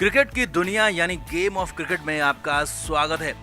Cricket की दुनिया यानी गेम ऑफ क्रिकेट में आपका स्वागत है।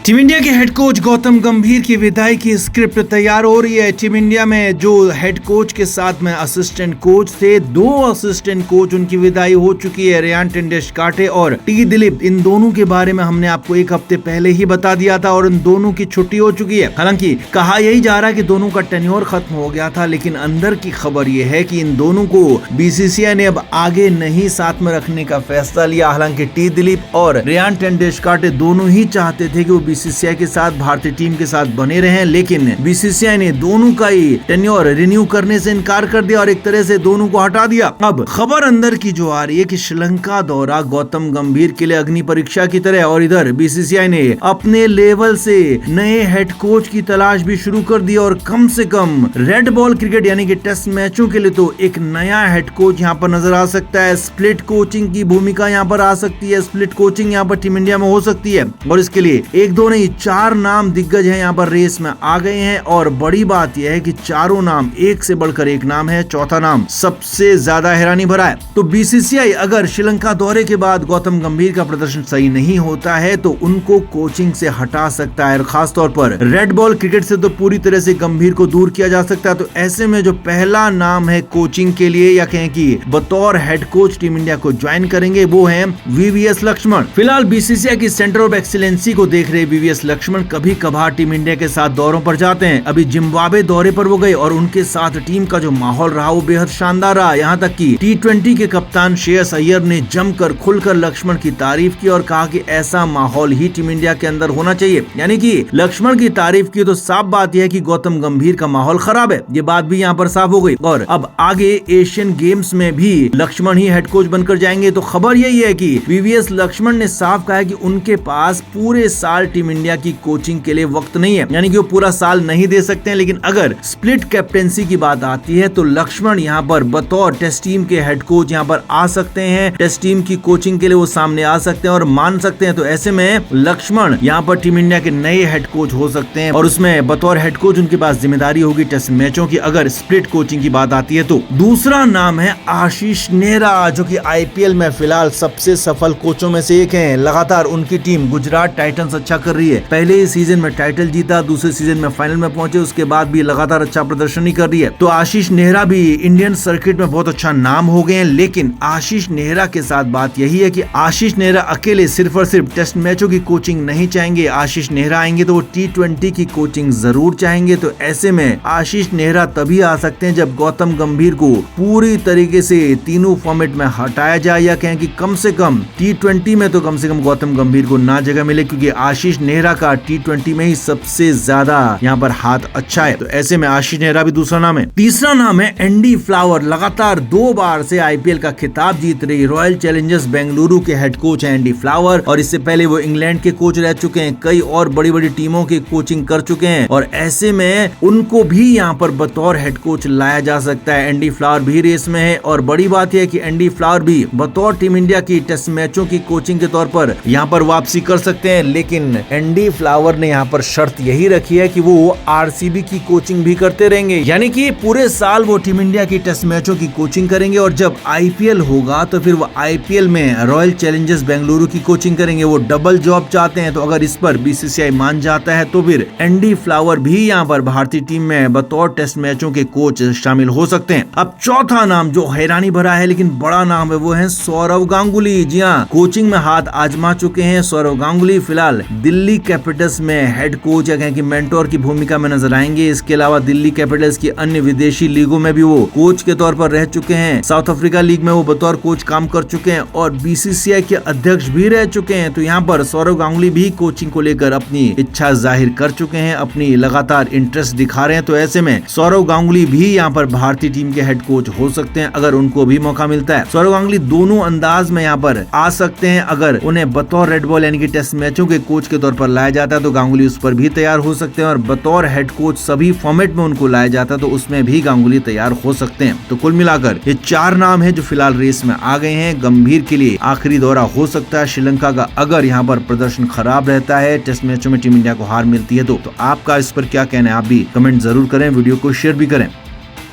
टीम इंडिया के हेड कोच गौतम गंभीर की विदाई की स्क्रिप्ट तैयार हो रही है। टीम इंडिया में जो हेड कोच के साथ में असिस्टेंट कोच थे, 2 असिस्टेंट कोच, उनकी विदाई हो चुकी है। रेयान टेंडुलकर और टी दिलीप, इन दोनों के बारे में हमने आपको 1 हफ्ते पहले ही बता दिया था और इन दोनों की छुट्टी हो चुकी है। हालांकि कहा यही जा रहा है कि दोनों का टेन्योर खत्म हो गया था, लेकिन अंदर की खबर यह है कि इन दोनों को बीसीसीआई ने अब आगे नहीं साथ में रखने का फैसला लिया। हालांकि टी दिलीप और रेयान टेंडुलकर दोनों ही चाहते थे कि वो बीसीसीआई के साथ, भारतीय टीम के साथ बने रहे, लेकिन बीसीसीआई ने दोनों का ही टेन्योर रिन्यू करने से इनकार कर दिया और एक तरह से दोनों को हटा दिया। अब खबर अंदर की जो आ रही है कि श्रीलंका दौरा गौतम गंभीर के लिए अग्नि परीक्षा की तरह, और इधर बीसीसीआई ने अपने लेवल से नए हेड कोच की तलाश भी शुरू कर दी और कम से कम रेड बॉल क्रिकेट यानी कि टेस्ट मैचों के लिए तो एक नया हेड कोच यहाँ पर नजर आ सकता है। स्प्लिट कोचिंग की भूमिका यहाँ पर आ सकती है, स्प्लिट कोचिंग यहाँ पर टीम इंडिया में हो सकती है और इसके लिए 1-2 नहीं 4 नाम दिग्गज हैं यहाँ पर रेस में आ गए हैं। और बड़ी बात यह है कि चारों नाम एक से बढ़कर एक नाम है, चौथा नाम सबसे ज्यादा हैरानी भरा है। तो बीसीसीआई अगर श्रीलंका दौरे के बाद गौतम गंभीर का प्रदर्शन सही नहीं होता है तो उनको कोचिंग से हटा सकता है और खासतौर पर रेड बॉल क्रिकेट से तो पूरी तरह से गंभीर को दूर किया जा सकता है। तो ऐसे में जो पहला नाम है कोचिंग के लिए या कहें कि बतौर हेड कोच टीम इंडिया को ज्वाइन करेंगे वो है वीवीएस लक्ष्मण। फिलहाल बीसीसीआई की सेंटर ऑफ एक्सीलेंसी को देख रहे वीवीएस लक्ष्मण कभी कभार टीम इंडिया के साथ दौरों पर जाते हैं। अभी जिम्बाब्वे दौरे पर वो गए और उनके साथ टीम का जो माहौल रहा वो बेहद शानदार रहा। यहाँ तक कि टी20 के कप्तान श्रेयस अय्यर ने जमकर खुलकर लक्ष्मण की तारीफ की और कहा कि ऐसा माहौल ही टीम इंडिया के अंदर होना चाहिए। यानी कि लक्ष्मण की तारीफ की तो साफ बात यह है कि गौतम गंभीर का माहौल खराब है, ये बात भी यहाँ पर साफ हो गई। और अब आगे एशियन गेम्स में भी लक्ष्मण ही हेड कोच बनकर जाएंगे। तो खबर यही है कि वीवीएस लक्ष्मण ने साफ कहा है कि उनके पास पूरे साल टीम इंडिया की कोचिंग के लिए वक्त नहीं है, यानी कि वो पूरा साल नहीं दे सकते हैं। लेकिन अगर स्प्लिट कैप्टेंसी की बात आती है तो लक्ष्मण यहाँ पर बतौर टेस्ट टीम के हेड कोच यहाँ पर आ सकते हैं। टेस्ट टीम की कोचिंग के लिए वो सामने आ सकते हैं और मान सकते हैं। तो ऐसे में लक्ष्मण यहाँ पर टीम इंडिया के नए हेड कोच हो सकते हैं और उसमें बतौर हेड कोच उनके पास जिम्मेदारी होगी टेस्ट मैचों की अगर स्प्लिट कोचिंग की बात आती है तो। दूसरा नाम है आशीष नेहरा, जो कि आईपीएल में फिलहाल सबसे सफल कोचों में से एक है। लगातार उनकी टीम गुजरात टाइटंस अच्छा कर रही है। पहले ही सीजन में टाइटल जीता, दूसरे सीजन में फाइनल में पहुंचे, उसके बाद भी लगातार अच्छा प्रदर्शन ही कर रही है। तो आशीष नेहरा भी इंडियन सर्किट में बहुत अच्छा नाम हो गए हैं। लेकिन आशीष नेहरा के साथ बात यही है कि आशीष नेहरा अकेले सिर्फ और सिर्फ टेस्ट मैचों की कोचिंग नहीं चाहेंगे। आशीष नेहरा आएंगे तो वो टी20 की कोचिंग जरूर चाहेंगे। तो ऐसे में आशीष नेहरा तभी आ सकते हैं जब गौतम गंभीर को पूरी तरीके से तीनों फॉर्मेट में हटाया जाए या कहें कि कम से कम टी20 में तो कम से कम गौतम गंभीर को ना जगह मिले, क्योंकि आशीष नेहरा का टी20 में ही सबसे ज्यादा यहाँ पर हाथ अच्छा है। तो ऐसे में आशीष नेहरा भी दूसरा नाम है। तीसरा नाम है एंडी फ्लावर। लगातार 2 बार से आईपीएल का खिताब जीत रही रॉयल चैलेंजर्स बेंगलुरु के हेड कोच हैं एंडी फ्लावर और इससे पहले वो इंग्लैंड के कोच रह चुके हैं, कई और बड़ी बड़ी टीमों की कोचिंग कर चुके हैं और ऐसे में उनको भी यहाँ पर बतौर हेड कोच लाया जा सकता है। एंडी फ्लावर भी रेस में है और बड़ी बात यह है कि एंडी फ्लावर भी बतौर टीम इंडिया की टेस्ट मैचों की कोचिंग के तौर पर यहाँ पर वापसी कर सकते हैं। लेकिन एंडी फ्लावर ने यहाँ पर शर्त यही रखी है कि वो आरसीबी की कोचिंग भी करते रहेंगे, यानी कि पूरे साल वो टीम इंडिया की टेस्ट मैचों की कोचिंग करेंगे और जब आईपीएल होगा तो फिर वो आईपीएल में रॉयल चैलेंजर्स बेंगलुरु की कोचिंग करेंगे। वो डबल जॉब चाहते हैं। तो अगर इस पर बीसीसीआई मान जाता है तो फिर एंडी फ्लावर भी यहाँ पर भारतीय टीम में बतौर टेस्ट मैचों के कोच शामिल हो सकते हैं। अब चौथा नाम जो हैरानी भरा है लेकिन बड़ा नाम है वो है सौरव गांगुली। जी हाँ, कोचिंग में हाथ आजमा चुके हैं सौरव गांगुली। फिलहाल दिल्ली कैपिटल्स में हेड कोच या कहें कि मेंटोर की भूमिका में नजर आएंगे। इसके अलावा दिल्ली कैपिटल्स की अन्य विदेशी लीगों में भी वो कोच के तौर पर रह चुके हैं। साउथ अफ्रीका लीग में वो बतौर कोच काम कर चुके हैं और बीसीसीआई के अध्यक्ष भी रह चुके हैं। तो यहाँ पर सौरव गांगुली भी कोचिंग को लेकर अपनी इच्छा जाहिर कर चुके हैं, अपनी लगातार इंटरेस्ट दिखा रहे हैं। तो ऐसे में सौरव गांगुली भी यहाँ पर भारतीय टीम के हेड कोच हो सकते हैं अगर उनको भी मौका मिलता है। सौरव गांगुली दोनों अंदाज में यहाँ पर आ सकते हैं। अगर उन्हें बतौर रेड बॉल यानी कि टेस्ट मैचों के कोच के तौर पर लाया जाता है तो गांगुली उस पर भी तैयार हो सकते हैं और बतौर हेड कोच सभी फॉर्मेट में उनको लाया जाता है तो उसमें भी गांगुली तैयार हो सकते हैं। तो कुल मिलाकर ये 4 नाम है जो फिलहाल रेस में आ गए हैं। गंभीर के लिए आखिरी दौरा हो सकता है श्रीलंका का अगर यहाँ पर प्रदर्शन खराब रहता है, टेस्ट मैचों में टीम इंडिया को हार मिलती है तो आपका इस पर क्या कहना है आप भी कमेंट जरूर करें, वीडियो को शेयर भी करें।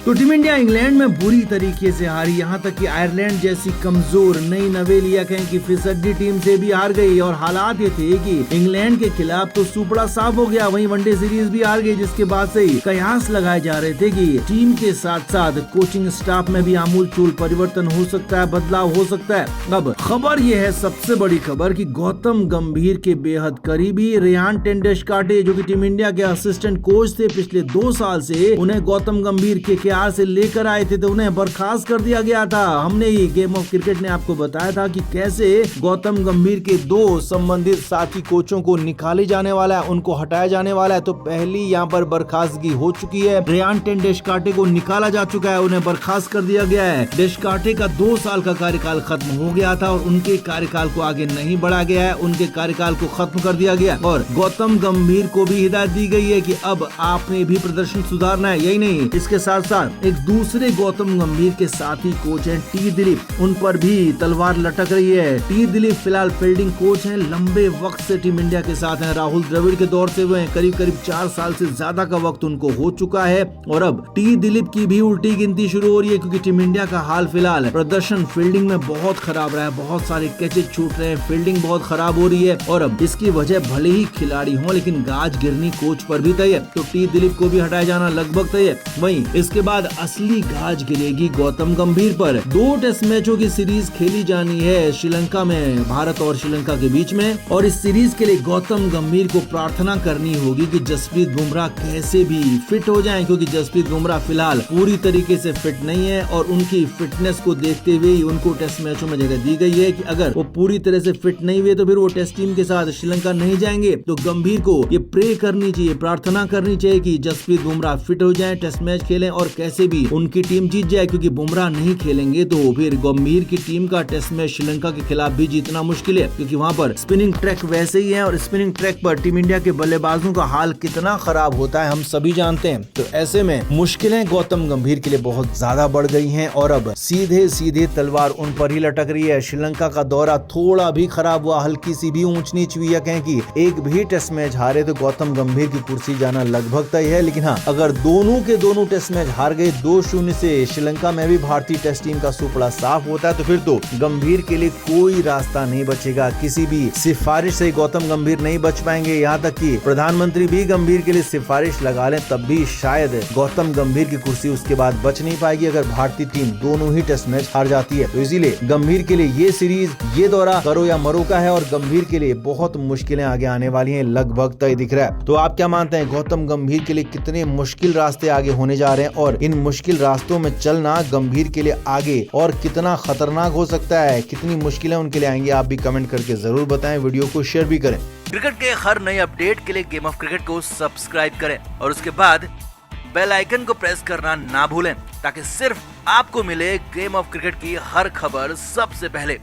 तो टीम इंडिया इंग्लैंड में बुरी तरीके से हारी, यहाँ तक कि आयरलैंड जैसी कमजोर नई नवेली या कहें कि फिसड्डी टीम से भी हार गई। और हालात ये थे कि इंग्लैंड के खिलाफ तो सुपड़ा साफ हो गया, वहीं वनडे सीरीज भी हार गई, जिसके बाद से ही कयास लगाए जा रहे थे कि टीम के साथ साथ कोचिंग स्टाफ में भी आमूल चूल परिवर्तन हो सकता है, बदलाव हो सकता है। अब खबर ये है, सबसे बड़ी खबर, कि गौतम गंभीर के बेहद करीबी रेयान टेंडुलकर, जो कि टीम इंडिया के असिस्टेंट कोच थे पिछले 2 साल से, उन्हें गौतम गंभीर के से लेकर आए थे तो उन्हें बर्खास्त कर दिया गया था। हमने ही गेम ऑफ क्रिकेट ने आपको बताया था कि कैसे गौतम गंभीर के 2 संबंधित साथी कोचों को निकाले जाने वाला है, उनको हटाया जाने वाला है। तो पहली यहाँ पर बर्खास्तगी हो चुकी है, रेयान टेंडुलकर को निकाला जा चुका है, उन्हें बर्खास्त कर दिया गया है। टेंडुलकर का 2 साल का कार्यकाल खत्म हो गया था और उनके कार्यकाल को आगे नहीं बढ़ा गया है, उनके कार्यकाल को खत्म कर दिया गया। और गौतम गंभीर को भी हिदायत दी गई है कि अब आपने भी प्रदर्शन सुधारना है। यही नहीं, इसके साथ साथ एक दूसरे गौतम गंभीर के साथी कोच हैं टी दिलीप, उन पर भी तलवार लटक रही है। टी दिलीप फिलहाल फील्डिंग कोच हैं, लंबे वक्त से टीम इंडिया के साथ हैं, राहुल द्रविड़ के दौर से हुए हैं, करीब 4 साल से ज्यादा का वक्त उनको हो चुका है। और अब टी दिलीप की भी उल्टी गिनती शुरू हो रही है, क्योंकि टीम इंडिया का हाल फिलहाल प्रदर्शन फील्डिंग में बहुत खराब रहा है, बहुत सारे कैचेज छूट रहे हैं, फील्डिंग बहुत खराब हो रही है। और अब इसकी वजह भले ही खिलाड़ी हो, लेकिन गाज गिरनी कोच पर भी तय है, तो टी दिलीप को भी हटाया जाना लगभग तय है। वहीं इसके बाद असली गाज गिरेगी गौतम गंभीर पर। 2 टेस्ट मैचों की सीरीज खेली जानी है श्रीलंका में, भारत और श्रीलंका के बीच में, और इस सीरीज के लिए गौतम गंभीर को प्रार्थना करनी होगी कि जसप्रीत बुमराह कैसे भी फिट हो जाएं, क्योंकि जसप्रीत बुमराह फिलहाल पूरी तरीके से फिट नहीं है। और उनकी फिटनेस को देखते हुए ही उनको टेस्ट मैचों में जगह दी गई है कि अगर वो पूरी तरह से फिट नहीं हुए तो फिर वो टेस्ट टीम के साथ श्रीलंका नहीं जाएंगे। तो गंभीर को ये प्रे करनी चाहिए, प्रार्थना करनी चाहिए कि जसप्रीत बुमराह फिट हो जाए, टेस्ट मैच खेलें और कैसे भी उनकी टीम जीत जाए, क्योंकि बुमराह नहीं खेलेंगे तो फिर गंभीर की टीम का टेस्ट मैच श्रीलंका के खिलाफ भी जीतना मुश्किल है, क्योंकि वहां पर स्पिनिंग ट्रैक वैसे ही है और स्पिनिंग ट्रैक पर टीम इंडिया के बल्लेबाजों का हाल कितना खराब होता है हम सभी जानते हैं। तो ऐसे में मुश्किलें गौतम गंभीर के लिए बहुत ज्यादा बढ़ गई हैं और अब सीधे सीधे तलवार उन पर ही लटक रही है। श्रीलंका का दौरा थोड़ा भी खराब हुआ, हल्की सी भी ऊंच नीच हुई या कहें कि एक भी टेस्ट मैच हारे तो गौतम गंभीर की कुर्सी जाना लगभग तय है। लेकिन हाँ, अगर दोनों के दोनों टेस्ट मैच हार गए 2-0 से, श्रीलंका में भी भारतीय टेस्ट टीम का सुपड़ा साफ होता है, तो फिर तो गंभीर के लिए कोई रास्ता नहीं बचेगा, किसी भी सिफारिश से गौतम गंभीर नहीं बच पाएंगे। यहाँ तक कि प्रधानमंत्री भी गंभीर के लिए सिफारिश लगा लें तब भी शायद गौतम गंभीर की कुर्सी उसके बाद बच नहीं पाएगी, अगर भारतीय टीम दोनों ही टेस्ट मैच हार जाती है। तो इसीलिए गंभीर के लिए ये सीरीज, ये दौरा करो या मरो का है और गंभीर के लिए बहुत मुश्किलें आगे आने वाली हैं, लगभग तय दिख रहा है। तो आप क्या मानते हैं, गौतम गंभीर के लिए कितने मुश्किल रास्ते आगे होने जा रहे हैं और इन मुश्किल रास्तों में चलना गंभीर के लिए आगे और कितना खतरनाक हो सकता है, कितनी मुश्किलें उनके लिए आएंगी, आप भी कमेंट करके जरूर बताएं, वीडियो को शेयर भी करें। क्रिकेट के हर नए अपडेट के लिए गेम ऑफ क्रिकेट को सब्सक्राइब करें और उसके बाद बेल आइकन को प्रेस करना ना भूलें, ताकि सिर्फ आपको मिले गेम ऑफ क्रिकेट की हर खबर सबसे पहले।